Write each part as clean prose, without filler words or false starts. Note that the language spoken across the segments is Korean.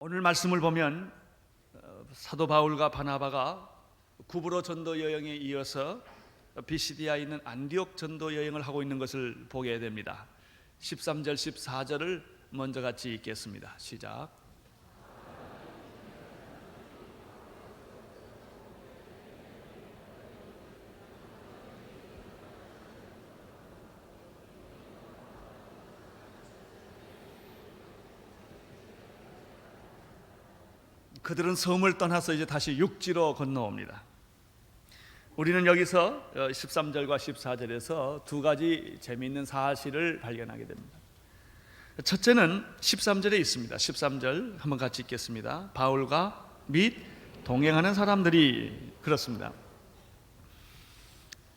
오늘 말씀을 보면 사도 바울과 바나바가 구브로 전도 여행에 이어서 비시디아에 있는 안디옥 전도 여행을 하고 있는 것을 보게 됩니다. 13절 14절을 먼저 같이 읽겠습니다. 시작. 그들은 섬을 떠나서 이제 다시 육지로 건너옵니다. 우리는 여기서 13절과 14절에서 두 가지 재미있는 사실을 발견하게 됩니다. 첫째는 13절에 있습니다. 13절 한번 같이 읽겠습니다. 바울과 및 동행하는 사람들이, 그렇습니다.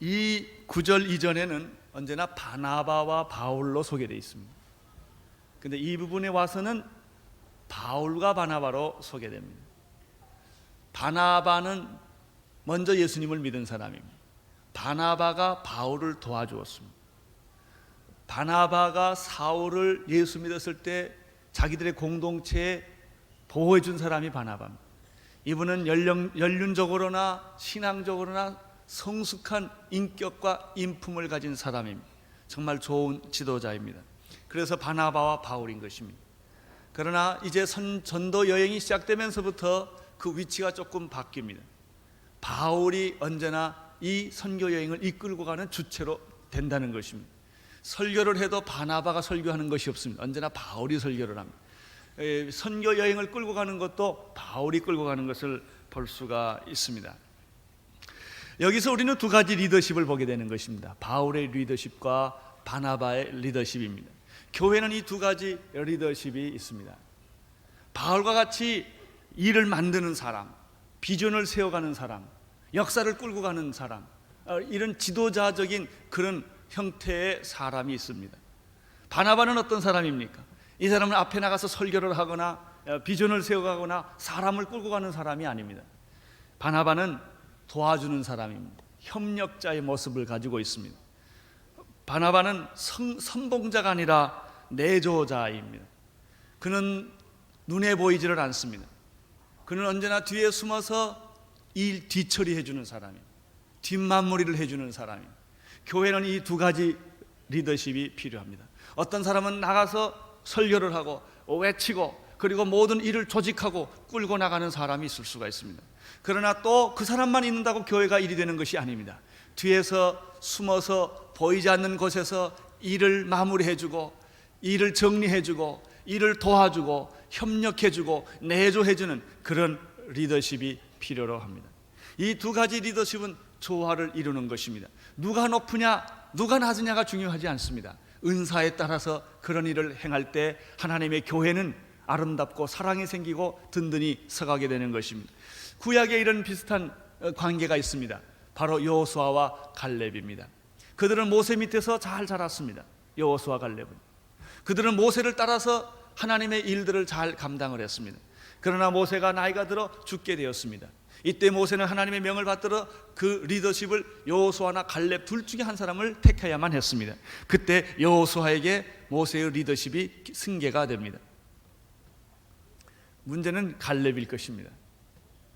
이 구절 이전에는 언제나 바나바와 바울로 소개되어 있습니다. 그런데 이 부분에 와서는 바울과 바나바로 소개됩니다. 바나바는 먼저 예수님을 믿은 사람입니다. 바나바가 바울을 도와주었습니다. 바나바가 사울을 예수 믿었을 때 자기들의 공동체에 보호해 준 사람이 바나바입니다. 이분은 연륜적으로나 신앙적으로나 성숙한 인격과 인품을 가진 사람입니다. 정말 좋은 지도자입니다. 그래서 바나바와 바울인 것입니다. 그러나 이제 전도 여행이 시작되면서부터 그 위치가 조금 바뀝니다. 바울이 언제나 이 선교 여행을 이끌고 가는 주체로 된다는 것입니다. 설교를 해도 바나바가 설교하는 것이 없습니다. 언제나 바울이 설교를 합니다. 선교 여행을 끌고 가는 것도 바울이 끌고 가는 것을 볼 수가 있습니다. 여기서 우리는 두 가지 리더십을 보게 되는 것입니다. 바울의 리더십과 바나바의 리더십입니다. 교회는 이 두 가지 리더십이 있습니다. 바울과 같이 일을 만드는 사람, 비전을 세워가는 사람, 역사를 끌고 가는 사람, 이런 지도자적인 그런 형태의 사람이 있습니다. 바나바는 어떤 사람입니까? 이 사람은 앞에 나가서 설교를 하거나 비전을 세워가거나 사람을 끌고 가는 사람이 아닙니다. 바나바는 도와주는 사람입니다. 협력자의 모습을 가지고 있습니다. 바나바는 선봉자가 아니라 내조자입니다. 그는 눈에 보이지를 않습니다. 그는 언제나 뒤에 숨어서 일 뒤처리해 주는 사람입니다. 뒷마무리를 해주는 사람입니다. 교회는 이 두 가지 리더십이 필요합니다. 어떤 사람은 나가서 설교를 하고 외치고 그리고 모든 일을 조직하고 끌고 나가는 사람이 있을 수가 있습니다. 그러나 또 그 사람만 있는다고 교회가 일이 되는 것이 아닙니다. 뒤에서 숨어서 보이지 않는 곳에서 일을 마무리해주고 일을 정리해주고 일을 도와주고 협력해주고 내조해주는 그런 리더십이 필요로 합니다. 이 두 가지 리더십은 조화를 이루는 것입니다. 누가 높으냐 누가 낮으냐가 중요하지 않습니다. 은사에 따라서 그런 일을 행할 때 하나님의 교회는 아름답고 사랑이 생기고 든든히 서가게 되는 것입니다. 구약에 이런 비슷한 관계가 있습니다. 바로 여호수아와 갈렙입니다. 그들은 모세 밑에서 잘 자랐습니다. 여호수아 갈렙은 그들은 모세를 따라서 하나님의 일들을 잘 감당을 했습니다. 그러나 모세가 나이가 들어 죽게 되었습니다. 이때 모세는 하나님의 명을 받들어 그 리더십을 여호수아나 갈렙 둘 중에 한 사람을 택해야만 했습니다. 그때 여호수아에게 모세의 리더십이 승계가 됩니다. 문제는 갈렙일 것입니다.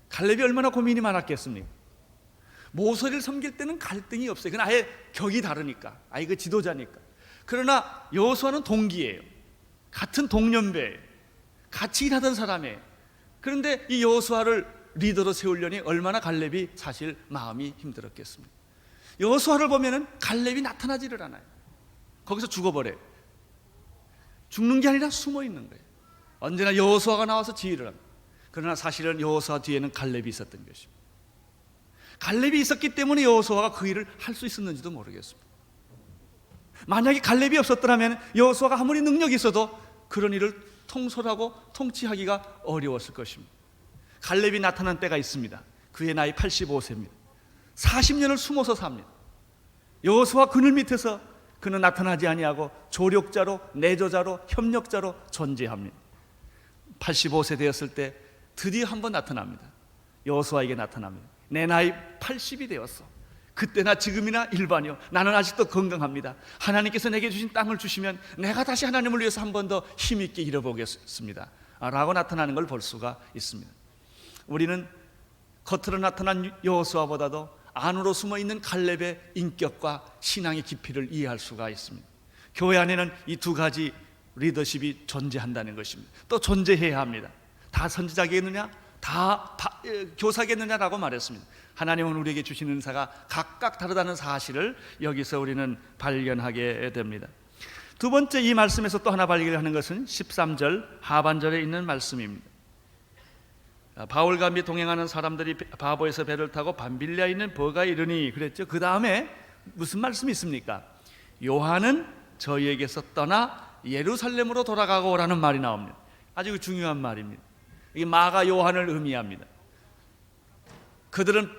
갈렙이 얼마나 고민이 많았겠습니까? 모세를 섬길 때는 갈등이 없어요. 그건 아예 격이 다르니까, 아예 그 지도자니까. 그러나 여호수아는 동기예요. 같은 동년배예요. 같이 일하던 사람이에요. 그런데 이 여호수아를 리더로 세우려니 얼마나 갈렙이 사실 마음이 힘들었겠습니까? 여호수아를 보면은 갈렙이 나타나지를 않아요. 거기서 죽어버려요. 죽는 게 아니라 숨어 있는 거예요. 언제나 여호수아가 나와서 지휘를 합니다. 그러나 사실은 여호수아 뒤에는 갈렙이 있었던 것입니다. 갈렙이 있었기 때문에 여호수아가 그 일을 할 수 있었는지도 모르겠습니다. 만약에 갈렙이 없었더라면 여호수아가 아무리 능력이 있어도 그런 일을 통솔하고 통치하기가 어려웠을 것입니다. 갈렙이 나타난 때가 있습니다. 그의 나이 85세입니다. 40년을 숨어서 삽니다. 여호수아 그늘 밑에서 그는 나타나지 아니하고 조력자로, 내조자로, 협력자로 존재합니다. 85세 되었을 때 드디어 한번 나타납니다. 여호수아에게 나타납니다. 내 나이 80이 되었어. 그때나 지금이나 일반이요. 나는 아직도 건강합니다. 하나님께서 내게 주신 땅을 주시면 내가 다시 하나님을 위해서 한 번 더 힘있게 일해보겠습니다. 라고 나타나는 걸 볼 수가 있습니다. 우리는 겉으로 나타난 여호수아보다도 안으로 숨어있는 갈렙의 인격과 신앙의 깊이를 이해할 수가 있습니다. 교회 안에는 이 두 가지 리더십이 존재한다는 것입니다. 또 존재해야 합니다. 다 선지자겠느냐? 다 교사겠느냐라고 말했습니다. 하나님은 우리에게 주신 은사가 각각 다르다는 사실을 여기서 우리는 발견하게 됩니다. 두 번째, 이 말씀에서 또 하나 발견하는 것은 13절 하반절에 있는 말씀입니다. 바울과 및 동행하는 사람들이 바보에서 배를 타고 밤빌리아에 있는 버가에 이르니 그랬죠. 그 다음에 무슨 말씀이 있습니까? 요한은 저희에게서 떠나 예루살렘으로 돌아가고 오라는 말이 나옵니다. 아주 중요한 말입니다. 이게 마가 요한을 의미합니다. 그들은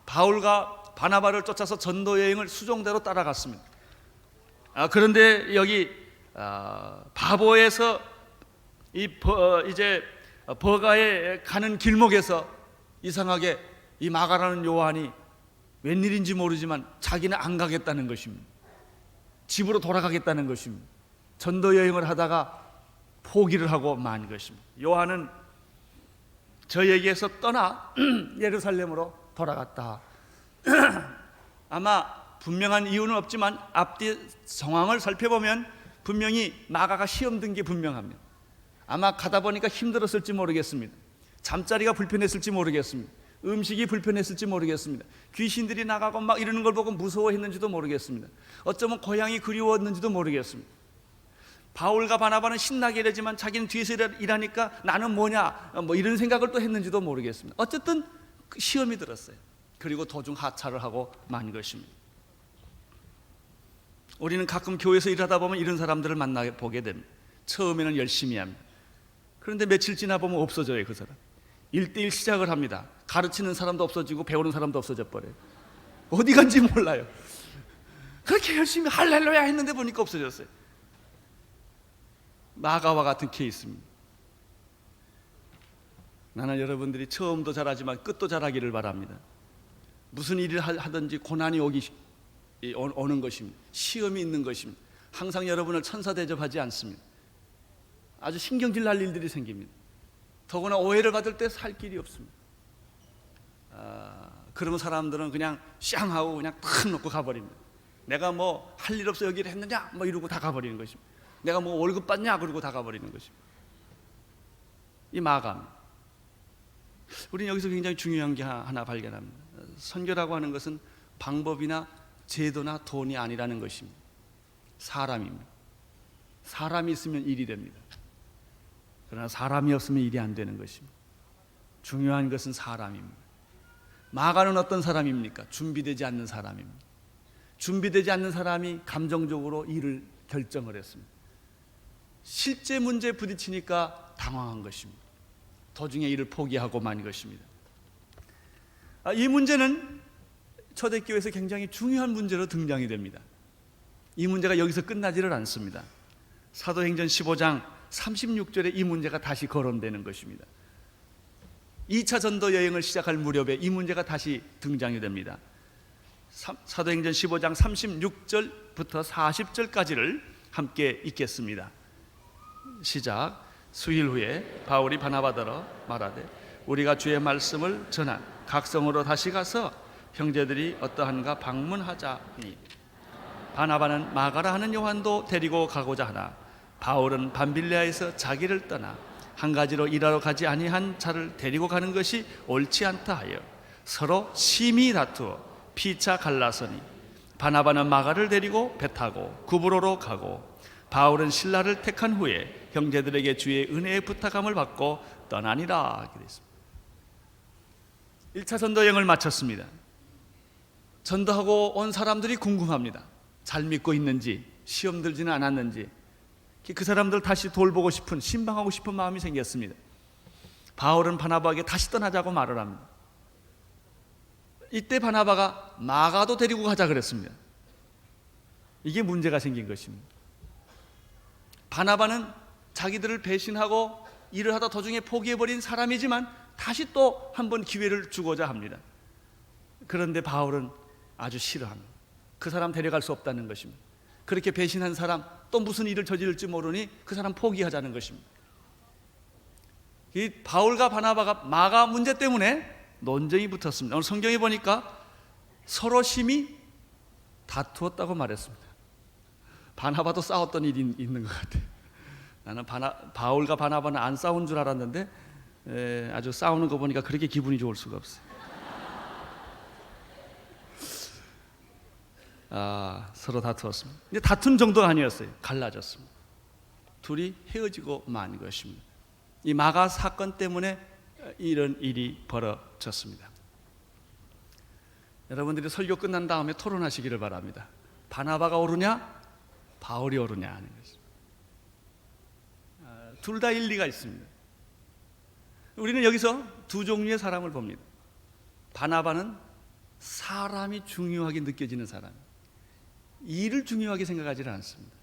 바울과 바나바를 쫓아서 전도 여행을 수종대로 따라갔습니다. 그런데 여기 바보에서 이제 버가에 가는 길목에서 이상하게 이 마가라는 요한이 웬일인지 모르지만 자기는 안 가겠다는 것입니다. 집으로 돌아가겠다는 것입니다. 전도 여행을 하다가 포기를 하고 만 것입니다. 요한은 저에게서 떠나 예루살렘으로 돌아갔다. 아마 분명한 이유는 없지만 앞뒤 상황을 살펴보면 분명히 마가가 시험 든 게 분명합니다. 아마 가다 보니까 힘들었을지 모르겠습니다. 잠자리가 불편했을지 모르겠습니다. 음식이 불편했을지 모르겠습니다. 귀신들이 나가고 막 이러는 걸 보고 무서워했는지도 모르겠습니다. 어쩌면 고향이 그리웠는지도 모르겠습니다. 바울과 바나바는 신나게 이러지만 자기는 뒤에서 일하니까 나는 뭐냐 뭐 이런 생각을 또 했는지도 모르겠습니다. 어쨌든 시험이 들었어요. 그리고 도중 하차를 하고 만 것입니다. 우리는 가끔 교회에서 일하다 보면 이런 사람들을 만나보게 됩니다. 처음에는 열심히 합니다. 그런데 며칠 지나 보면 없어져요. 그 사람 1대1 시작을 합니다. 가르치는 사람도 없어지고 배우는 사람도 없어져 버려요. 어디 간지 몰라요. 그렇게 열심히 할렐루야 했는데 보니까 없어졌어요. 마가와 같은 케이스입니다. 나는 여러분들이 처음도 잘하지만 끝도 잘하기를 바랍니다. 무슨 일을 하든지 고난이 오는 것입니다. 시험이 있는 것입니다. 항상 여러분을 천사 대접하지 않습니다. 아주 신경질 날 일들이 생깁니다. 더구나 오해를 받을 때 살 길이 없습니다. 그러면 사람들은 그냥 쌍하고 그냥 탁 놓고 가버립니다. 내가 뭐 할 일 없어 여기를 했느냐 뭐 이러고 다 가버리는 것입니다. 내가 뭐 월급 받냐 그러고 다 가버리는 것입니다. 이 마가입니다. 우리는 여기서 굉장히 중요한 게 하나 발견합니다. 선교라고 하는 것은 방법이나 제도나 돈이 아니라는 것입니다. 사람입니다. 사람이 있으면 일이 됩니다. 그러나 사람이 없으면 일이 안 되는 것입니다. 중요한 것은 사람입니다. 마가는 어떤 사람입니까? 준비되지 않는 사람입니다. 준비되지 않는 사람이 감정적으로 일을 결정을 했습니다. 실제 문제에 부딪히니까 당황한 것입니다. 도중에 일을 포기하고 만 것입니다. 이 문제는 초대교회에서 굉장히 중요한 문제로 등장이 됩니다. 이 문제가 여기서 끝나지를 않습니다. 사도행전 15장 36절에 이 문제가 다시 거론되는 것입니다. 2차 전도 여행을 시작할 무렵에 이 문제가 다시 등장이 됩니다. 사도행전 15장 36절부터 40절까지를 함께 읽겠습니다. 시작. 수일 후에 바울이 바나바더러 말하되 우리가 주의 말씀을 전한 각성으로 다시 가서 형제들이 어떠한가 방문하자니 바나바는 마가라 하는 요한도 데리고 가고자 하나 바울은 밤빌리아에서 자기를 떠나 한 가지로 일하러 가지 아니한 자를 데리고 가는 것이 옳지 않다 하여 서로 심히 다투어 피차 갈라서니 바나바는 마가를 데리고 배 타고 구브로로 가고 바울은 신라를 택한 후에 형제들에게 주의 은혜의 부탁함을 받고 떠나니라. 1차 전도 여행을 마쳤습니다. 전도하고 온 사람들이 궁금합니다. 잘 믿고 있는지, 시험 들지는 않았는지. 그 사람들 다시 돌보고 싶은, 신방하고 싶은 마음이 생겼습니다. 바울은 바나바에게 다시 떠나자고 말을 합니다. 이때 바나바가 마가도 데리고 가자 그랬습니다. 이게 문제가 생긴 것입니다. 바나바는 자기들을 배신하고 일을 하다 도중에 포기해버린 사람이지만 다시 또 한 번 기회를 주고자 합니다. 그런데 바울은 아주 싫어합니다. 그 사람 데려갈 수 없다는 것입니다. 그렇게 배신한 사람 또 무슨 일을 저지를지 모르니 그 사람 포기하자는 것입니다. 이 바울과 바나바가 마가 문제 때문에 논쟁이 붙었습니다. 오늘 성경에 보니까 서로 심히 다투었다고 말했습니다. 바나바도 싸웠던 일이 있는 것 같아요. 나는 바울과 바나바는 안 싸운 줄 알았는데 아주 싸우는 거 보니까 그렇게 기분이 좋을 수가 없어요. 서로 다투었습니다. 근데 다툰 정도가 아니었어요. 갈라졌습니다. 둘이 헤어지고 만 것입니다. 이 마가 사건 때문에 이런 일이 벌어졌습니다. 여러분들이 설교 끝난 다음에 토론하시기를 바랍니다. 바나바가 옳으냐 바울이 옳으냐 하는 것입니다. 둘 다 일리가 있습니다. 우리는 여기서 두 종류의 사람을 봅니다. 바나바는 사람이 중요하게 느껴지는 사람, 일을 중요하게 생각하지 않습니다.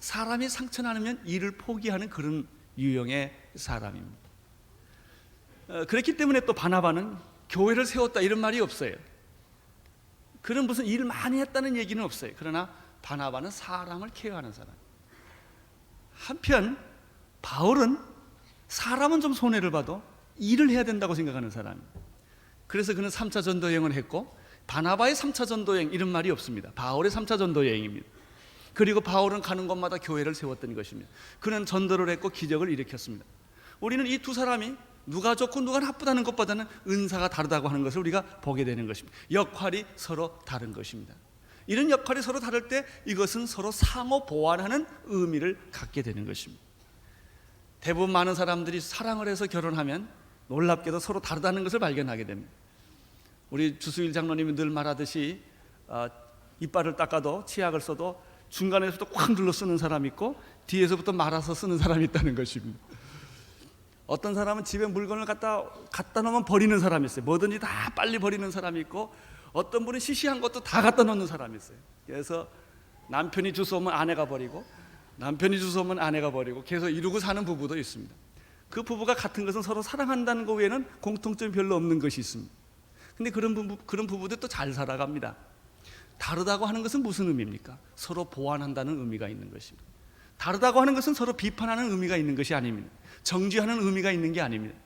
사람이 상처나면 일을 포기하는 그런 유형의 사람입니다. 그렇기 때문에 또 바나바는 교회를 세웠다 이런 말이 없어요. 그런 무슨 일을 많이 했다는 얘기는 없어요. 그러나 바나바는 사람을 케어하는 사람. 한편 바울은 사람은 좀 손해를 봐도 일을 해야 된다고 생각하는 사람입니다. 그래서 그는 3차 전도 여행을 했고, 바나바의 3차 전도 여행 이런 말이 없습니다. 바울의 3차 전도 여행입니다. 그리고 바울은 가는 곳마다 교회를 세웠던 것입니다. 그는 전도를 했고 기적을 일으켰습니다. 우리는 이 두 사람이 누가 좋고 누가 나쁘다는 것보다는 은사가 다르다고 하는 것을 우리가 보게 되는 것입니다. 역할이 서로 다른 것입니다. 이런 역할이 서로 다를 때 이것은 서로 상호 보완하는 의미를 갖게 되는 것입니다. 대부분 많은 사람들이 사랑을 해서 결혼하면 놀랍게도 서로 다르다는 것을 발견하게 됩니다. 우리 주수일 장로님이 늘 말하듯이 이빨을 닦아도 치약을 써도 중간에서부터 꽉 눌러 쓰는 사람이 있고 뒤에서부터 말아서 쓰는 사람이 있다는 것입니다. 어떤 사람은 집에 물건을 갖다 놓으면 버리는 사람이 있어요. 뭐든지 다 빨리 버리는 사람이 있고, 어떤 분은 시시한 것도 다 갖다 놓는 사람이 있어요. 그래서 남편이 주워오면 아내가 버리고, 남편이 주워오면 아내가 버리고 계속 이루고 사는 부부도 있습니다. 그 부부가 같은 것은 서로 사랑한다는 것 외에는 공통점이 별로 없는 것이 있습니다. 근데 그런 부부들 또 잘 살아갑니다. 다르다고 하는 것은 무슨 의미입니까? 서로 보완한다는 의미가 있는 것입니다. 다르다고 하는 것은 서로 비판하는 의미가 있는 것이 아닙니다. 정죄하는 의미가 있는 게 아닙니다.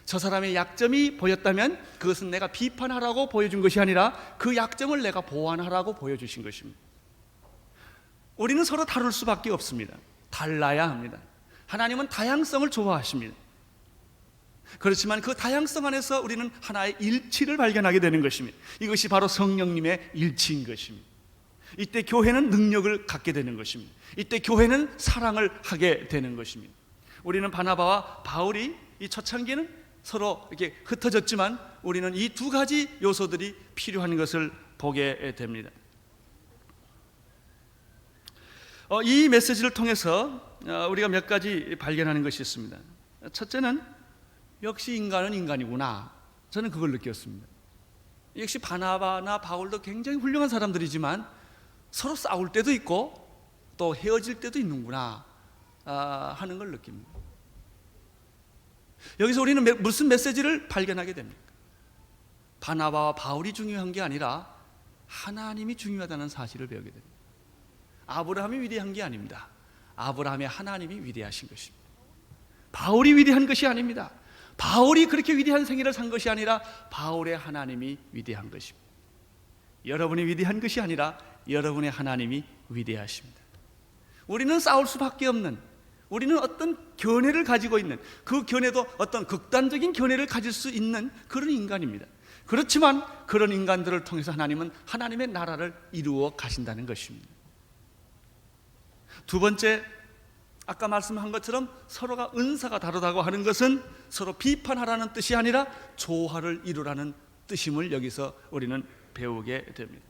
저 사람의 약점이 보였다면 그것은 내가 비판하라고 보여준 것이 아니라 그 약점을 내가 보완하라고 보여주신 것입니다. 우리는 서로 다를 수밖에 없습니다. 달라야 합니다. 하나님은 다양성을 좋아하십니다. 그렇지만 그 다양성 안에서 우리는 하나의 일치를 발견하게 되는 것입니다. 이것이 바로 성령님의 일치인 것입니다. 이때 교회는 능력을 갖게 되는 것입니다. 이때 교회는 사랑을 하게 되는 것입니다. 우리는 바나바와 바울이 이 초창기에는 서로 이렇게 흩어졌지만 우리는 이 두 가지 요소들이 필요한 것을 보게 됩니다. 이 메시지를 통해서 우리가 몇 가지 발견하는 것이 있습니다. 첫째는 역시 인간은 인간이구나. 저는 그걸 느꼈습니다. 역시 바나바나 바울도 굉장히 훌륭한 사람들이지만 서로 싸울 때도 있고 또 헤어질 때도 있는구나 하는 걸 느낍니다. 여기서 우리는 무슨 메시지를 발견하게 됩니까? 바나바와 바울이 중요한 게 아니라 하나님이 중요하다는 사실을 배우게 됩니다. 아브라함이 위대한 게 아닙니다. 아브라함의 하나님이 위대하신 것입니다. 바울이 위대한 것이 아닙니다. 바울이 그렇게 위대한 생애를 산 것이 아니라 바울의 하나님이 위대한 것입니다. 여러분이 위대한 것이 아니라 여러분의 하나님이 위대하십니다. 우리는 싸울 수밖에 없는, 우리는 어떤 견해를 가지고 있는, 그 견해도 어떤 극단적인 견해를 가질 수 있는 그런 인간입니다. 그렇지만 그런 인간들을 통해서 하나님은 하나님의 나라를 이루어 가신다는 것입니다. 두 번째, 아까 말씀한 것처럼 서로가 은사가 다르다고 하는 것은 서로 비판하라는 뜻이 아니라 조화를 이루라는 뜻임을 여기서 우리는 배우게 됩니다.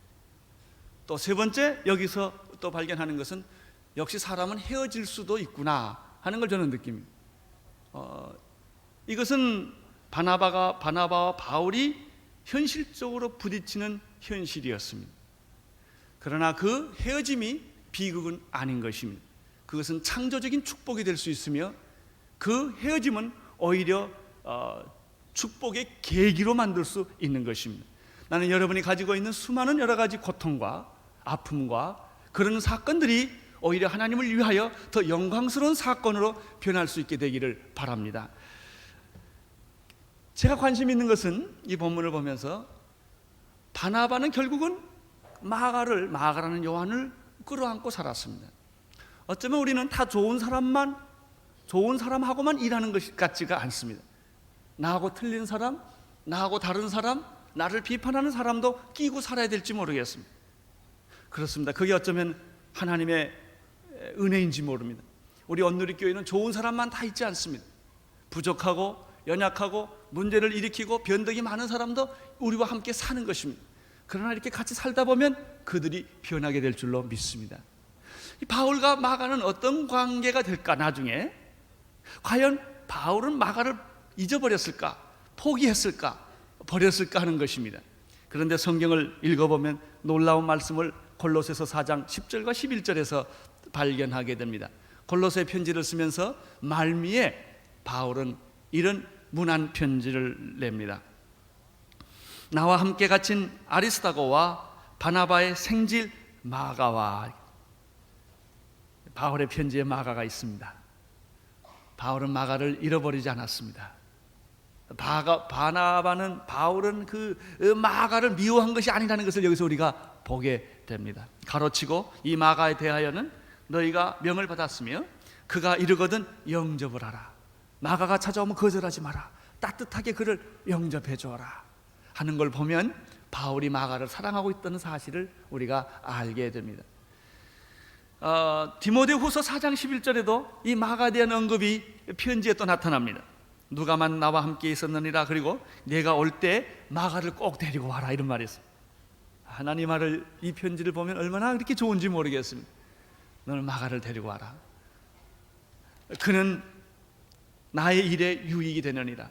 또 세 번째, 여기서 또 발견하는 것은 역시 사람은 헤어질 수도 있구나 하는 걸 저는 느낍니다. 이것은 바나바와 바울이 현실적으로 부딪히는 현실이었습니다. 그러나 그 헤어짐이 비극은 아닌 것입니다. 그것은 창조적인 축복이 될 수 있으며 그 헤어짐은 오히려 축복의 계기로 만들 수 있는 것입니다. 나는 여러분이 가지고 있는 수많은 여러 가지 고통과 아픔과 그런 사건들이 오히려 하나님을 위하여 더 영광스러운 사건으로 변할 수 있게 되기를 바랍니다. 제가 관심 있는 것은 이 본문을 보면서 바나바는 결국은 마가라는 요한을 끌어안고 살았습니다. 어쩌면 우리는 다 좋은 사람하고만 일하는 것 같지가 않습니다. 나하고 틀린 사람, 나하고 다른 사람, 나를 비판하는 사람도 끼고 살아야 될지 모르겠습니다. 그렇습니다. 그게 어쩌면 하나님의 은혜인지 모릅니다. 우리 온누리교회는 좋은 사람만 다 있지 않습니다. 부족하고 연약하고 문제를 일으키고 변덕이 많은 사람도 우리와 함께 사는 것입니다. 그러나 이렇게 같이 살다 보면 그들이 변하게 될 줄로 믿습니다. 이 바울과 마가는 어떤 관계가 될까? 나중에 과연 바울은 마가를 잊어버렸을까? 포기했을까? 버렸을까 하는 것입니다. 그런데 성경을 읽어보면 놀라운 말씀을 골로새서 4장 10절과 11절에서 발견하게 됩니다. 골로새 편지를 쓰면서 말미에 바울은 이런 문안 편지를 냅니다. 나와 함께 갇힌 아리스다고와 바나바의 생질 마가와. 바울의 편지에 마가가 있습니다. 바울은 마가를 잃어버리지 않았습니다. 바울은 그 마가를 미워한 것이 아니라는 것을 여기서 우리가 보게 됩니다. 가로치고 이 마가에 대하여는 너희가 명을 받았으며 그가 이르거든 영접을 하라. 마가가 찾아오면 거절하지 마라. 따뜻하게 그를 영접해 주어라 하는 걸 보면 바울이 마가를 사랑하고 있다는 사실을 우리가 알게 됩니다. 디모데후서 4장 11절에도 이 마가에 대한 언급이 편지에 또 나타납니다. 누가만 나와 함께 있었느니라. 그리고 내가 올 때 마가를 꼭 데리고 와라, 이런 말이 있어요. 하나님 말을, 이 편지를 보면 얼마나 그렇게 좋은지 모르겠습니다. 너는 마가를 데리고 와라. 그는 나의 일에 유익이 되느니라.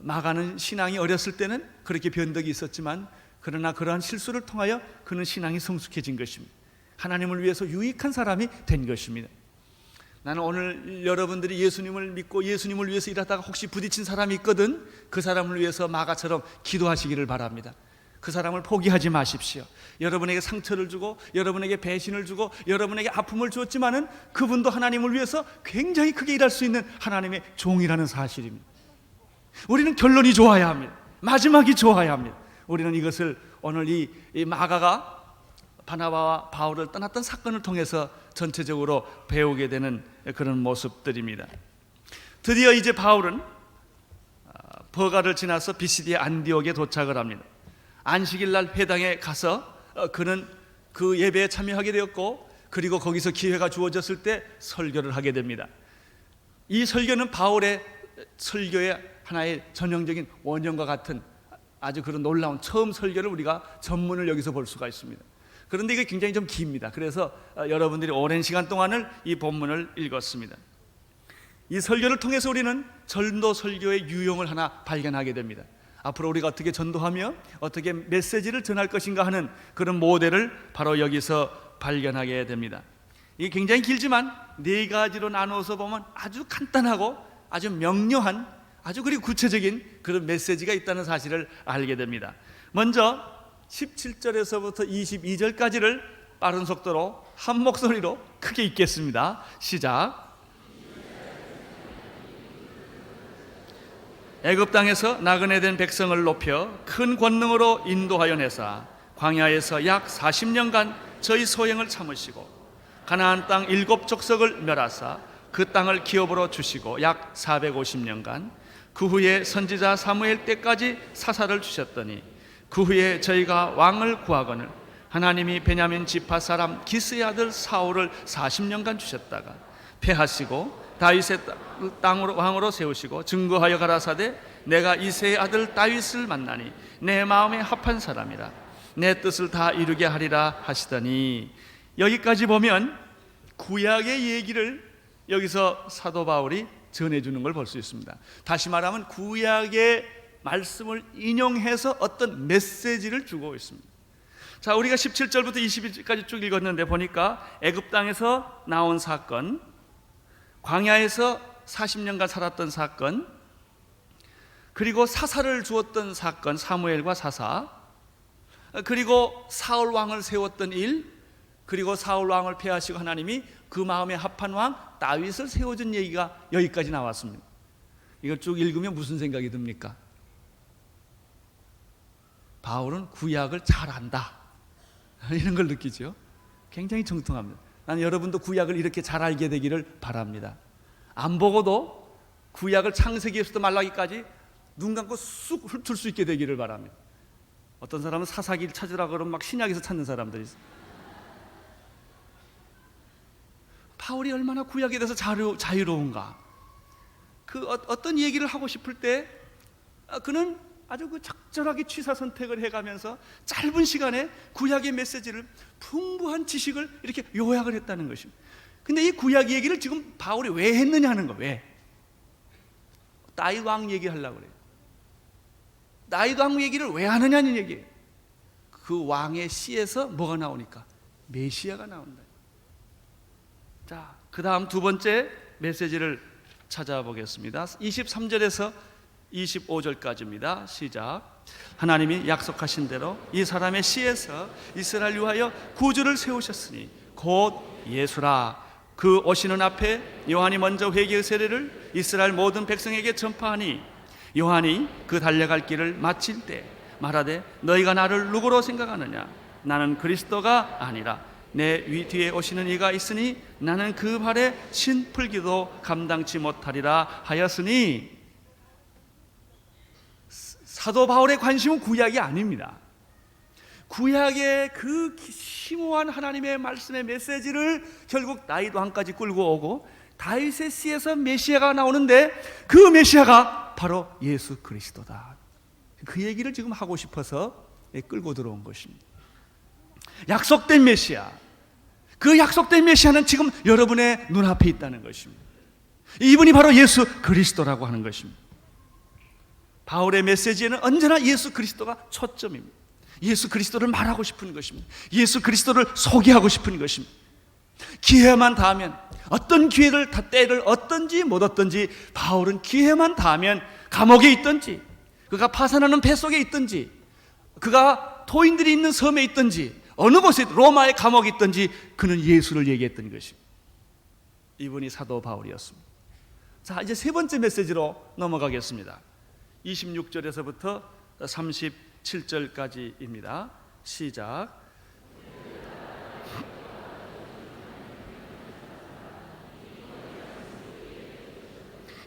마가는 신앙이 어렸을 때는 그렇게 변덕이 있었지만 그러나 그러한 실수를 통하여 그는 신앙이 성숙해진 것입니다. 하나님을 위해서 유익한 사람이 된 것입니다. 나는 오늘 여러분들이 예수님을 믿고 예수님을 위해서 일하다가 혹시 부딪힌 사람이 있거든, 그 사람을 위해서 마가처럼 기도하시기를 바랍니다. 그 사람을 포기하지 마십시오. 여러분에게 상처를 주고 여러분에게 배신을 주고 여러분에게 아픔을 주었지만은 그분도 하나님을 위해서 굉장히 크게 일할 수 있는 하나님의 종이라는 사실입니다. 우리는 결론이 좋아야 합니다. 마지막이 좋아야 합니다. 우리는 이것을 오늘 이 마가가 바나바와 바울을 떠났던 사건을 통해서 전체적으로 배우게 되는 그런 모습들입니다. 드디어 이제 바울은 버가를 지나서 비시디의 안디옥에 도착을 합니다. 안식일 날 회당에 가서 그는 그 예배에 참여하게 되었고, 그리고 거기서 기회가 주어졌을 때 설교를 하게 됩니다. 이 설교는 바울의 설교의 하나의 전형적인 원형과 같은 아주 그런 놀라운 처음 설교를 우리가 전문을 여기서 볼 수가 있습니다. 그런데 이게 굉장히 좀 깁니다. 그래서 여러분들이 오랜 시간 동안을 이 본문을 읽었습니다. 이 설교를 통해서 우리는 전도 설교의 유형을 하나 발견하게 됩니다. 앞으로 우리가 어떻게 전도하며 어떻게 메시지를 전할 것인가 하는 그런 모델을 바로 여기서 발견하게 됩니다. 이게 굉장히 길지만 네 가지로 나누어서 보면 아주 간단하고 아주 명료한, 아주 그리고 구체적인 그런 메시지가 있다는 사실을 알게 됩니다. 먼저 17절에서부터 22절까지를 빠른 속도로 한 목소리로 크게 읽겠습니다. 시작. 애굽 땅에서 나그네 된 백성을 높여 큰 권능으로 인도하여 내사 광야에서 약 40년간 저희 소행을 참으시고 가나안 땅 7족속을 멸하사 그 땅을 기업으로 주시고 약 450년간 그 후에 선지자 사무엘 때까지 사사를 주셨더니 그 후에 저희가 왕을 구하거늘 하나님이 베냐민 지파 사람 기스의 아들 사울을 40년간 주셨다가 패하시고 다윗의 땅으로 왕으로 세우시고 증거하여 가라사대 내가 이새의 아들 다윗을 만나니 내 마음에 합한 사람이라 내 뜻을 다 이루게 하리라 하시더니, 여기까지 보면 구약의 얘기를 여기서 사도 바울이 전해주는 걸 볼 수 있습니다. 다시 말하면 구약의 말씀을 인용해서 어떤 메시지를 주고 있습니다. 자, 우리가 17절부터 21절까지 쭉 읽었는데 보니까 애굽 땅에서 나온 사건, 광야에서 40년간 살았던 사건, 그리고 사사를 주었던 사건, 사무엘과 사사, 그리고 사울 왕을 세웠던 일, 그리고 사울 왕을 패하시고 하나님이 그 마음에 합한 왕 다윗을 세워준 얘기가 여기까지 나왔습니다. 이걸 쭉 읽으면 무슨 생각이 듭니까? 바울은 구약을 잘 안다, 이런 걸 느끼죠. 굉장히 정통합니다. 나는 여러분도 구약을 이렇게 잘 알게 되기를 바랍니다. 안 보고도 구약을 창세기에서부터 말라기까지 눈 감고 쑥 훑을 수 있게 되기를 바랍니다. 어떤 사람은 사사기를 찾으라 그러면 막 신약에서 찾는 사람들이 있어요. 바울이 얼마나 구약에 대해서 자유로운가. 어떤 얘기를 하고 싶을 때 그는 아주 적절하게 취사 선택을 해가면서 짧은 시간에 구약의 메시지를, 풍부한 지식을 이렇게 요약을 했다는 것입니다. 근데 이 구약 얘기를 지금 바울이 왜 했느냐 하는 거예요. 왜? 다윗 왕 얘기하려고 그래요. 다윗 왕 얘기를 왜 하느냐는 얘기예요. 그 왕의 씨에서 뭐가 나오니까? 메시아가 나온다. 자, 그 다음 두 번째 메시지를 찾아보겠습니다. 23절에서 25절까지입니다. 시작. 하나님이 약속하신 대로 이 사람의 씨에서 이스라엘 위하여 구주를 세우셨으니 곧 예수라. 그 오시는 앞에 요한이 먼저 회개의 세례를 이스라엘 모든 백성에게 전파하니 요한이 그 달려갈 길을 마칠 때 말하되 너희가 나를 누구로 생각하느냐? 나는 그리스도가 아니라 내 뒤에 오시는 이가 있으니 나는 그 발에 신 풀기도 감당치 못하리라 하였으니, 사도 바울의 관심은 구약이 아닙니다. 구약의 그 심오한 하나님의 말씀의 메시지를 결국 다윗 왕까지 끌고 오고 다윗의 씨에서 메시아가 나오는데 그 메시아가 바로 예수 그리스도다. 그 얘기를 지금 하고 싶어서 끌고 들어온 것입니다. 약속된 메시아, 그 약속된 메시아는 지금 여러분의 눈앞에 있다는 것입니다. 이분이 바로 예수 그리스도라고 하는 것입니다. 바울의 메시지에는 언제나 예수 그리스도가 초점입니다. 예수 그리스도를 말하고 싶은 것입니다. 예수 그리스도를 소개하고 싶은 것입니다. 기회만 닿으면, 어떤 기회를 때를 얻든지 못 얻든지, 바울은 기회만 닿으면 감옥에 있든지, 그가 파산하는 뱃속에 있든지, 그가 토인들이 있는 섬에 있든지, 어느 곳에 로마의 감옥에 있든지 그는 예수를 얘기했던 것입니다. 이분이 사도 바울이었습니다. 자, 이제 세 번째 메시지로 넘어가겠습니다. 26절에서부터 37절까지입니다. 시작.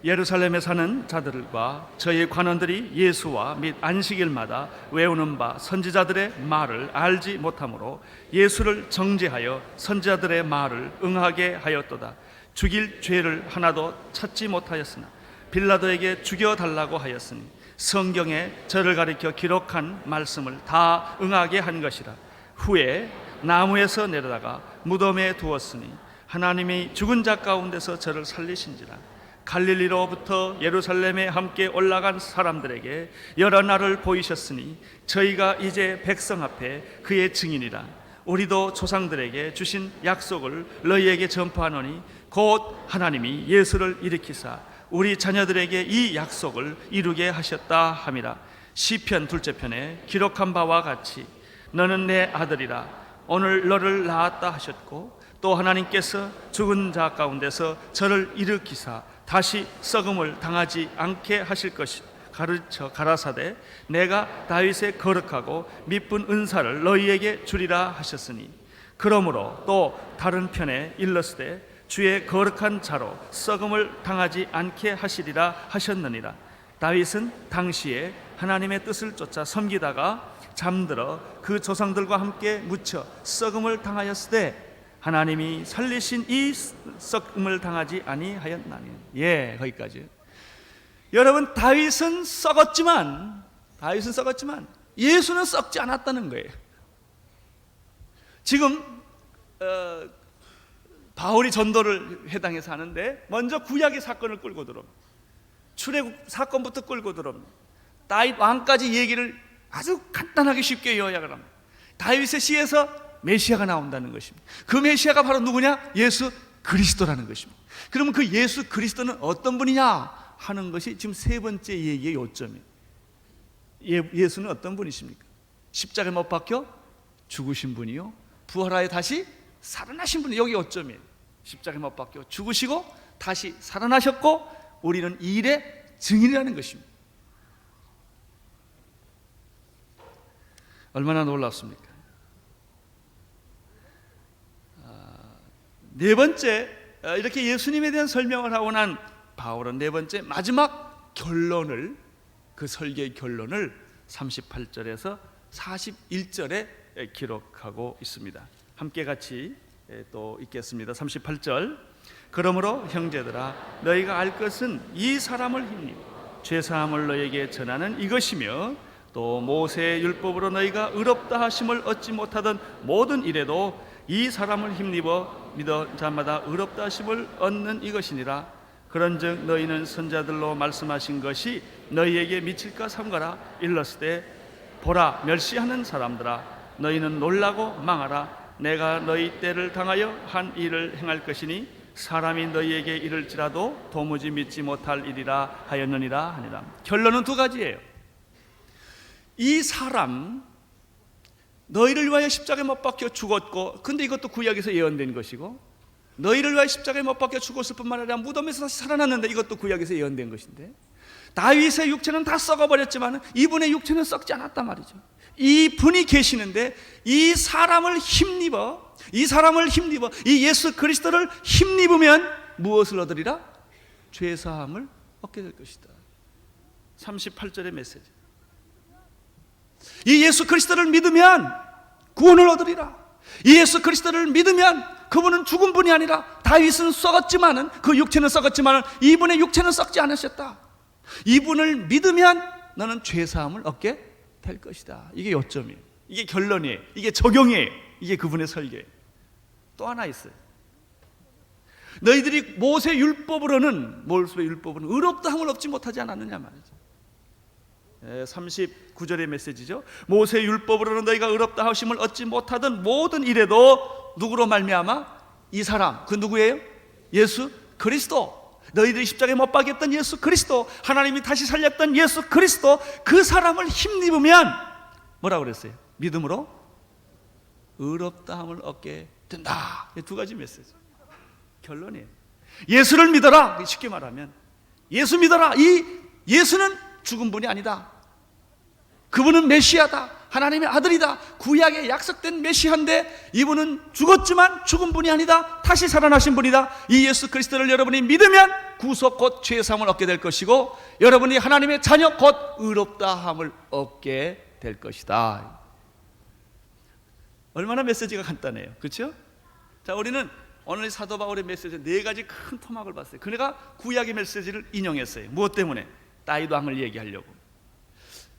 예루살렘에 사는 자들과 저희 관원들이 예수와 및 안식일마다 외우는 바 선지자들의 말을 알지 못하므로 예수를 정죄하여 선지자들의 말을 응하게 하였도다. 죽일 죄를 하나도 찾지 못하였으나 빌라도에게 죽여달라고 하였으니 성경에 저를 가리켜 기록한 말씀을 다 응하게 한 것이라. 후에 나무에서 내려다가 무덤에 두었으니 하나님이 죽은 자 가운데서 저를 살리신지라. 갈릴리로부터 예루살렘에 함께 올라간 사람들에게 여러 날을 보이셨으니 저희가 이제 백성 앞에 그의 증인이라. 우리도 조상들에게 주신 약속을 너희에게 전파하노니 곧 하나님이 예수를 일으키사 우리 자녀들에게 이 약속을 이루게 하셨다 함이라. 시편 둘째 편에 기록한 바와 같이 너는 내 아들이라. 오늘 너를 낳았다 하셨고 또 하나님께서 죽은 자 가운데서 저를 일으키사 다시 썩음을 당하지 않게 하실 것이 가르쳐 가라사대 내가 다윗의 거룩하고 미쁜 은사를 너희에게 주리라 하셨으니 그러므로 또 다른 편에 일렀으되 주의 거룩한 자로 썩음을 당하지 않게 하시리라 하셨느니라. 다윗은 당시에 하나님의 뜻을 쫓아 섬기다가 잠들어 그 조상들과 함께 묻혀 썩음을 당하였으되 하나님이 살리신 이 썩음을 당하지 아니하였나니. 예, 거기까지. 여러분, 다윗은 썩었지만 예수는 썩지 않았다는 거예요. 지금 바울이 전도를 해당해서 하는데 먼저 구약의 사건을 끌고 들어옵니다. 출애굽 사건부터 끌고 들어옵니다. 다윗 왕까지 얘기를 아주 간단하게 쉽게 요약을 합니다. 다윗의 시에서 메시아가 나온다는 것입니다. 그 메시아가 바로 누구냐? 예수 그리스도라는 것입니다. 그러면 그 예수 그리스도는 어떤 분이냐 하는 것이 지금 세 번째 얘기의 요점이에요. 예수는 어떤 분이십니까? 십자가에 못 박혀 죽으신 분이요, 부활하여 다시 살아나신 분이 여기 요점이에요. 십자가에 못 박혀 죽으시고 다시 살아나셨고 우리는 이 일의 증인이라는 것입니다. 얼마나 놀랍습니까? 네 번째, 이렇게 예수님에 대한 설명을 하고 난 바울은 네 번째 마지막 결론을, 그 설계의 결론을 38절에서 41절에 기록하고 있습니다. 함께 같이 또 읽겠습니다. 38절. 그러므로 형제들아, 너희가 알 것은 이 사람을 힘입어 죄사함을 너희에게 전하는 이것이며, 또 모세의 율법으로 너희가 의롭다 하심을 얻지 못하던 모든 일에도 이 사람을 힘입어 믿어 자마다 의롭다 하심을 얻는 이것이니라. 그런즉 너희는 선자들로 말씀하신 것이 너희에게 미칠까 삼가라. 일렀을 보라, 멸시하는 사람들아, 너희는 놀라고 망하라. 내가 너희 때를 당하여 한 일을 행할 것이니 사람이 너희에게 이를지라도 도무지 믿지 못할 일이라 하였느니라 하니라. 결론은 두 가지예요. 이 사람, 너희를 위하여 십자가에 못 박혀 죽었고, 근데 이것도 구약에서 예언된 것이고, 너희를 위하여 십자가에 못 박혀 죽었을 뿐만 아니라 무덤에서 다시 살아났는데, 이것도 구약에서 예언된 것인데, 다윗의 육체는 다 썩어버렸지만 이분의 육체는 썩지 않았단 말이죠. 이 분이 계시는데 이 사람을 힘입어 이 예수 그리스도를 힘입으면 무엇을 얻으리라? 죄사함을 얻게 될 것이다. 38절의 메시지. 이 예수 그리스도를 믿으면 구원을 얻으리라. 이 예수 그리스도를 믿으면 그분은 죽은 분이 아니라, 다윗은 썩었지만은, 그 육체는 썩었지만은 이분의 육체는 썩지 않으셨다. 이분을 믿으면 너는 죄사함을 얻게 될 것이다. 이게 요점이에요. 이게 결론이에요. 이게 적용이에요. 이게 그분의 설계예요. 또 하나 있어요. 너희들이 모세 율법으로는 의롭다함을 얻지 못하지 않았느냐 말이죠. 39절의 메시지죠. 모세 율법으로는 너희가 의롭다 하심을 얻지 못하던 모든 일에도 누구로 말미암아? 이 사람, 그 누구예요? 예수 그리스도. 너희들이 십자가에 못 박였던 예수 그리스도, 하나님이 다시 살렸던 예수 그리스도, 그 사람을 힘입으면 뭐라고 그랬어요? 믿음으로 의롭다함을 얻게 된다. 두 가지 메시지. 결론이에요. 예수를 믿어라. 쉽게 말하면 예수 믿어라. 이 예수는 죽은 분이 아니다. 그분은 메시아다. 하나님의 아들이다. 구약에 약속된 메시아인데 이분은 죽었지만 죽은 분이 아니다. 다시 살아나신 분이다. 이 예수 그리스도를 여러분이 믿으면 구속 곧 죄사함을 얻게 될 것이고, 여러분이 하나님의 자녀 곧 의롭다함을 얻게 될 것이다. 얼마나 메시지가 간단해요. 그렇죠? 자, 우리는 오늘 사도 바울의 메시지에 네 가지 큰 토막을 봤어요. 그네가 구약의 메시지를 인용했어요. 무엇 때문에? 다윗 왕을 얘기하려고.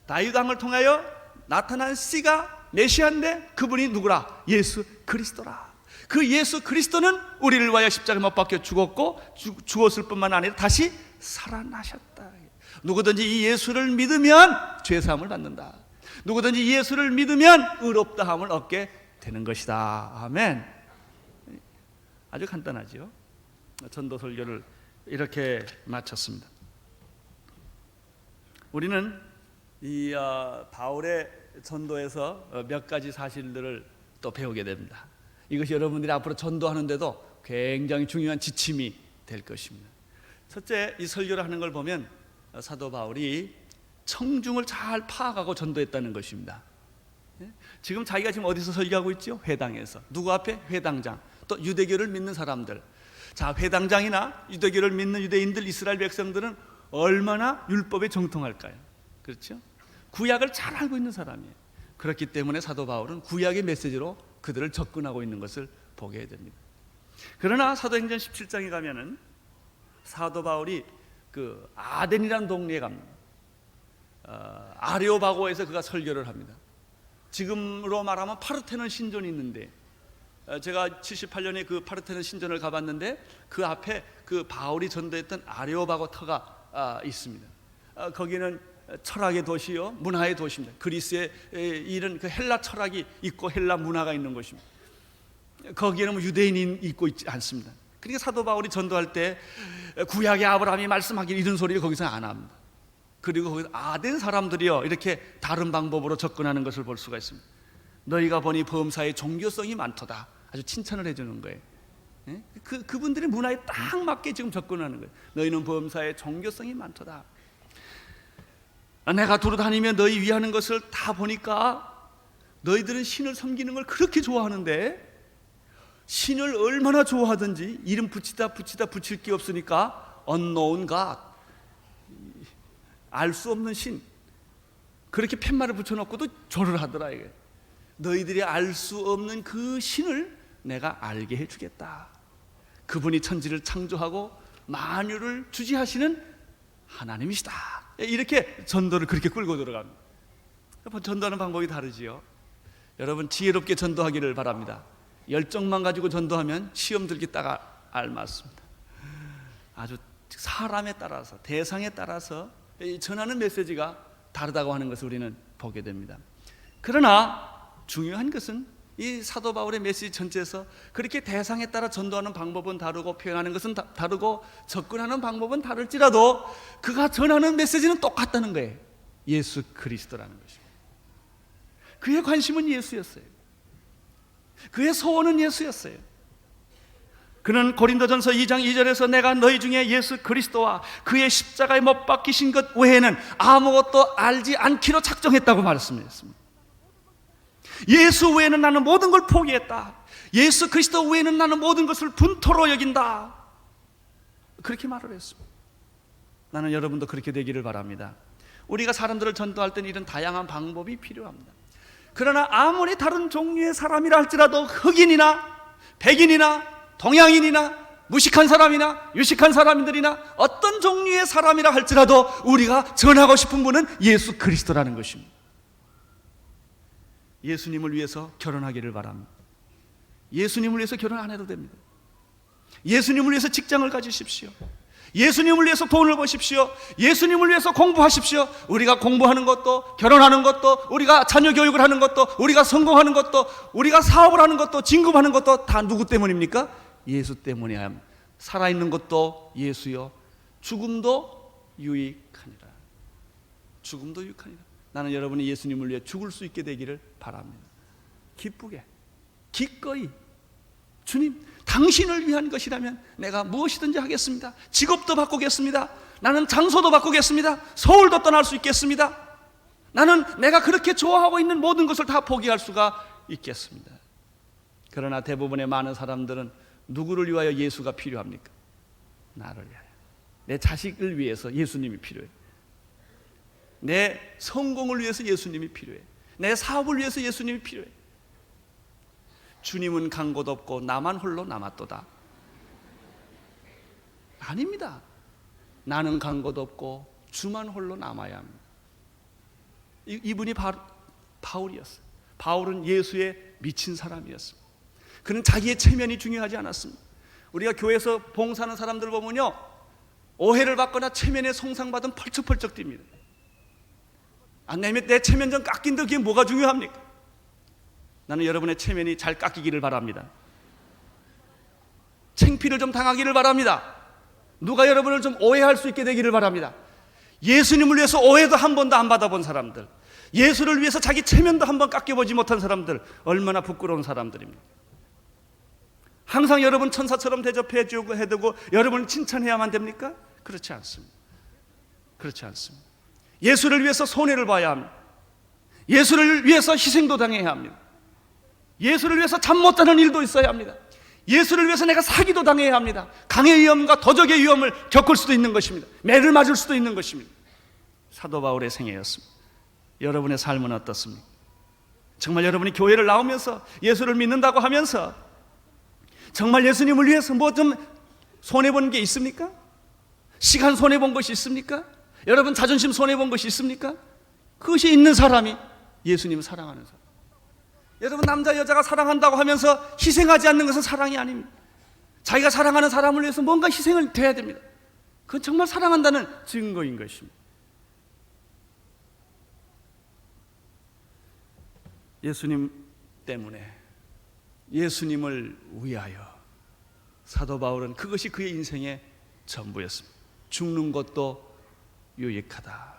다윗 왕을 통하여 나타난 씨가 메시아인데 그분이 누구라? 예수 그리스도라. 그 예수 그리스도는 우리를 위하여 십자가에 못 박혀 죽었고, 죽었을 뿐만 아니라 다시 살아나셨다. 누구든지 이 예수를 믿으면 죄사함을 받는다. 누구든지 이 예수를 믿으면 의롭다함을 얻게 되는 것이다. 아멘. 아주 간단하죠. 전도 설교를 이렇게 마쳤습니다. 우리는 이 바울의 전도에서 몇 가지 사실들을 또 배우게 됩니다. 이것이 여러분들이 앞으로 전도하는데도 굉장히 중요한 지침이 될 것입니다. 첫째, 이 설교를 하는 걸 보면 사도 바울이 청중을 잘 파악하고 전도했다는 것입니다. 지금 자기가 지금 어디서 설교하고 있죠? 회당에서. 누구 앞에? 회당장. 또 유대교를 믿는 사람들. 자, 회당장이나 유대교를 믿는 유대인들, 이스라엘 백성들은 얼마나 율법에 정통할까요? 그렇죠? 구약을 잘 알고 있는 사람이에요. 그렇기 때문에 사도 바울은 구약의 메시지로 그들을 접근하고 있는 것을 보게 됩니다. 그러나 사도행전 17장에 가면은 사도 바울이 그 아덴이라는 동네에 갑니다. 아레오바고에서 그가 설교를 합니다. 지금으로 말하면 파르테논 신전이 있는데, 제가 78년에 그 파르테논 신전을 가봤는데 그 앞에 그 바울이 전도했던 아레오바고 터가 있습니다. 거기는 철학의 도시요, 문화의 도시입니다. 그리스에 이런 그 헬라 철학이 있고 헬라 문화가 있는 곳입니다. 거기에는 뭐 유대인이 있고 있지 않습니다. 그러니까 사도 바울이 전도할 때 구약의 아브라함이 말씀하길 이런 소리를 거기서 안 합니다. 그리고 거기서 아덴 사람들이요, 이렇게 다른 방법으로 접근하는 것을 볼 수가 있습니다. 너희가 보니 범사에 종교성이 많도다. 아주 칭찬을 해주는 거예요. 그분들의 문화에 딱 맞게 지금 접근하는 거예요. 너희는 범사에 종교성이 많도다. 내가 두루다니며 너희 위하는 것을 다 보니까 너희들은 신을 섬기는 걸 그렇게 좋아하는데, 신을 얼마나 좋아하든지 이름 붙이다 붙일 게 없으니까 unknown God, 알 수 없는 신, 그렇게 팻말을 붙여놓고도 절을 하더라. 이게 너희들이 알 수 없는 그 신을 내가 알게 해주겠다. 그분이 천지를 창조하고 만유를 주지하시는 하나님이시다. 이렇게 전도를 그렇게 끌고 들어갑니다. 전도하는 방법이 다르지요. 여러분, 지혜롭게 전도하기를 바랍니다. 열정만 가지고 전도하면 시험 들기 딱 알맞습니다. 아주 사람에 따라서, 대상에 따라서 전하는 메시지가 다르다고 하는 것을 우리는 보게 됩니다. 그러나 중요한 것은 이 사도 바울의 메시지 전체에서 그렇게 대상에 따라 전도하는 방법은 다르고 표현하는 것은 다르고 접근하는 방법은 다를지라도 그가 전하는 메시지는 똑같다는 거예요. 예수 그리스도라는 것입니다. 그의 관심은 예수였어요. 그의 소원은 예수였어요. 그는 고린도전서 2장 2절에서 내가 너희 중에 예수 그리스도와 그의 십자가에 못 박히신 것 외에는 아무것도 알지 않기로 작정했다고 말씀했습니다. 예수 외에는 나는 모든 걸 포기했다. 예수 그리스도 외에는 나는 모든 것을 분토로 여긴다. 그렇게 말을 했습니다. 나는 여러분도 그렇게 되기를 바랍니다. 우리가 사람들을 전도할 때는 이런 다양한 방법이 필요합니다. 그러나 아무리 다른 종류의 사람이라 할지라도 흑인이나 백인이나 동양인이나 무식한 사람이나 유식한 사람들이나 어떤 종류의 사람이라 할지라도 우리가 전하고 싶은 분은 예수 그리스도라는 것입니다. 예수님을 위해서 결혼하기를 바랍니다. 예수님을 위해서 결혼 안 해도 됩니다. 예수님을 위해서 직장을 가지십시오. 예수님을 위해서 돈을 버십시오. 예수님을 위해서 공부하십시오. 우리가 공부하는 것도, 결혼하는 것도, 우리가 자녀 교육을 하는 것도, 우리가 성공하는 것도, 우리가 사업을 하는 것도, 진급하는 것도 다 누구 때문입니까? 예수 때문이야. 살아있는 것도 예수요, 죽음도 유익하니라. 죽음도 유익하니라. 나는 여러분이 예수님을 위해 죽을 수 있게 되기를 바랍니다. 기쁘게, 기꺼이, 주님, 당신을 위한 것이라면 내가 무엇이든지 하겠습니다. 직업도 바꾸겠습니다. 나는 장소도 바꾸겠습니다. 서울도 떠날 수 있겠습니다. 나는 내가 그렇게 좋아하고 있는 모든 것을 다 포기할 수가 있겠습니다. 그러나 대부분의 많은 사람들은 누구를 위하여 예수가 필요합니까? 나를 위하여. 내 자식을 위해서 예수님이 필요해. 내 성공을 위해서 예수님이 필요해. 내 사업을 위해서 예수님이 필요해. 주님은 간 곳 없고 나만 홀로 남았도다. 아닙니다. 나는 간 곳 없고 주만 홀로 남아야 합니다. 이분이 바울이었어요. 바울은 예수에 미친 사람이었습니다. 그는 자기의 체면이 중요하지 않았습니다. 우리가 교회에서 봉사하는 사람들 보면요, 오해를 받거나 체면에 송상받으면 펄쩍펄쩍 뜁니다. 내 체면 좀 깎인다, 그게 뭐가 중요합니까? 나는 여러분의 체면이 잘 깎이기를 바랍니다. 창피를 좀 당하기를 바랍니다. 누가 여러분을 좀 오해할 수 있게 되기를 바랍니다. 예수님을 위해서 오해도 한 번도 안 받아본 사람들, 예수를 위해서 자기 체면도 한 번 깎여보지 못한 사람들, 얼마나 부끄러운 사람들입니다. 항상 여러분 천사처럼 대접해주고 해두고 여러분을 칭찬해야만 됩니까? 그렇지 않습니다. 그렇지 않습니다. 예수를 위해서 손해를 봐야 합니다. 예수를 위해서 희생도 당해야 합니다. 예수를 위해서 잠 못 자는 일도 있어야 합니다. 예수를 위해서 내가 사기도 당해야 합니다. 강의 위험과 도적의 위험을 겪을 수도 있는 것입니다. 매를 맞을 수도 있는 것입니다. 사도 바울의 생애였습니다. 여러분의 삶은 어떻습니까? 정말 여러분이 교회를 나오면서 예수를 믿는다고 하면서 정말 예수님을 위해서 뭐 좀 손해본 게 있습니까? 시간 손해본 것이 있습니까? 여러분 자존심 손해본 것이 있습니까? 그것이 있는 사람이 예수님을 사랑하는 사람. 여러분 남자 여자가 사랑한다고 하면서 희생하지 않는 것은 사랑이 아닙니다. 자기가 사랑하는 사람을 위해서 뭔가 희생을 돼야 됩니다. 그건 정말 사랑한다는 증거인 것입니다. 예수님 때문에, 예수님을 위하여 사도 바울은 그것이 그의 인생의 전부였습니다. 죽는 것도 유익하다.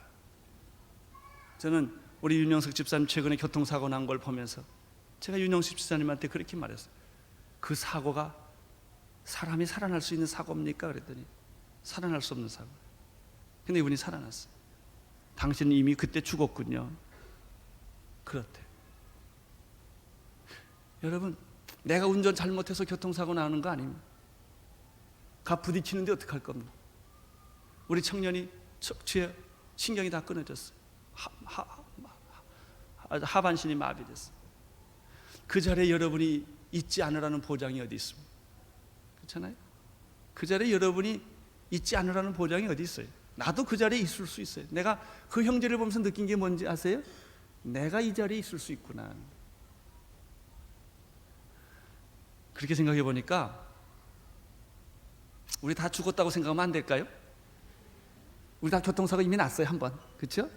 저는 우리 윤영석 집사님 최근에 교통사고 난 걸 보면서 제가 윤영석 집사님한테 그렇게 말했어요. 그 사고가 사람이 살아날 수 있는 사고입니까? 그랬더니 살아날 수 없는 사고. 근데 이분이 살아났어요. 당신은 이미 그때 죽었군요. 그렇대. 여러분, 내가 운전 잘못해서 교통사고 나는 거 아닙니다. 가 부딪히는데 어떡할 겁니까? 우리 청년이 척추에 신경이 다 끊어졌어요. 하반신이 마비됐어요. 그 자리에 여러분이 있지 않으라는 보장이 어디 있습니까? 그렇잖아요? 그 자리에 여러분이 있지 않으라는 보장이 어디 있어요? 나도 그 자리에 있을 수 있어요. 내가 그 형제를 보면서 느낀 게 뭔지 아세요? 내가 이 자리에 있을 수 있구나. 그렇게 생각해 보니까 우리 다 죽었다고 생각하면 안 될까요? 우리 다 교통사고 이미 났어요, 한 번. 그렇죠?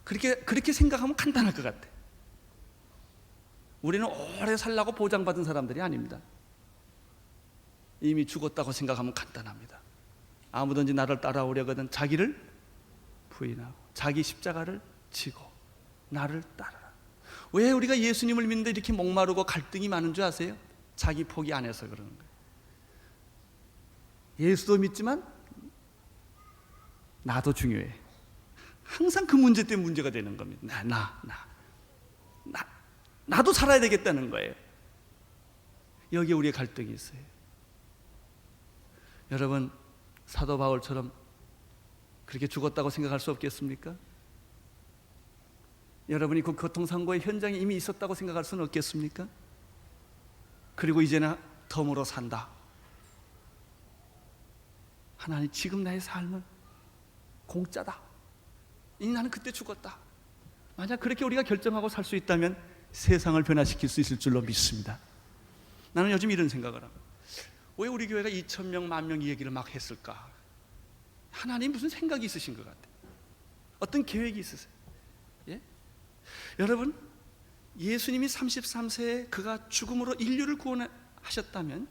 그렇게 생각하면 간단할 것 같아. 우리는 오래 살라고 보장받은 사람들이 아닙니다. 이미 죽었다고 생각하면 간단합니다. 아무든지 나를 따라오려거든 자기를 부인하고 자기 십자가를 지고 나를 따르라. 왜 우리가 예수님을 믿는데 이렇게 목마르고 갈등이 많은 줄 아세요? 자기 포기 안 해서 그러는 거예요. 예수도 믿지만 나도 중요해. 항상 그 문제 때문에 문제가 되는 겁니다. 나도 살아야 되겠다는 거예요. 여기에 우리의 갈등이 있어요. 여러분, 사도 바울처럼 그렇게 죽었다고 생각할 수 없겠습니까? 여러분이 그 교통사고의 현장에 이미 있었다고 생각할 수는 없겠습니까? 그리고 이제는 덤으로 산다. 하나님, 지금 나의 삶은 공짜다. 이미 나는 그때 죽었다. 만약 그렇게 우리가 결정하고 살 수 있다면 세상을 변화시킬 수 있을 줄로 믿습니다. 나는 요즘 이런 생각을 합니다. 왜 우리 교회가 2,000명, 10,000명 이 얘기를 막 했을까? 하나님 무슨 생각이 있으신 것 같아요. 어떤 계획이 있으세요? 예? 여러분, 예수님이 33세에 그가 죽음으로 인류를 구원하셨다면,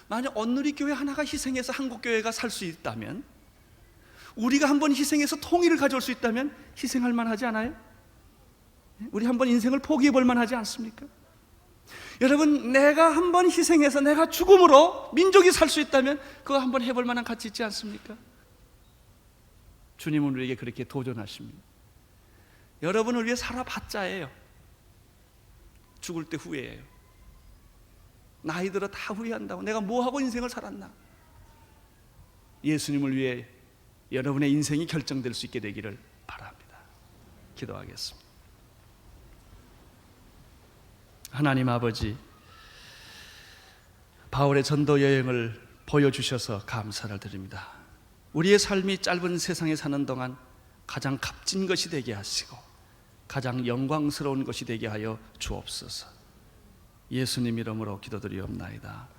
만약 온누리 교회 하나가 희생해서 한국 교회가 살 수 있다면, 우리가 한번 희생해서 통일을 가져올 수 있다면 희생할 만하지 않아요? 우리 한번 인생을 포기해 볼 만하지 않습니까? 여러분, 내가 한번 희생해서 내가 죽음으로 민족이 살 수 있다면 그거 한번 해볼 만한 가치 있지 않습니까? 주님은 우리에게 그렇게 도전하십니다. 여러분을 위해 살아봤자예요. 죽을 때 후회해요. 나이 들어 다 후회한다고. 내가 뭐하고 인생을 살았나? 예수님을 위해 여러분의 인생이 결정될 수 있게 되기를 바랍니다. 기도하겠습니다. 하나님 아버지, 바울의 전도 여행을 보여주셔서 감사를 드립니다. 우리의 삶이 짧은 세상에 사는 동안 가장 값진 것이 되게 하시고 가장 영광스러운 것이 되게 하여 주옵소서. 예수님 이름으로 기도드리옵나이다.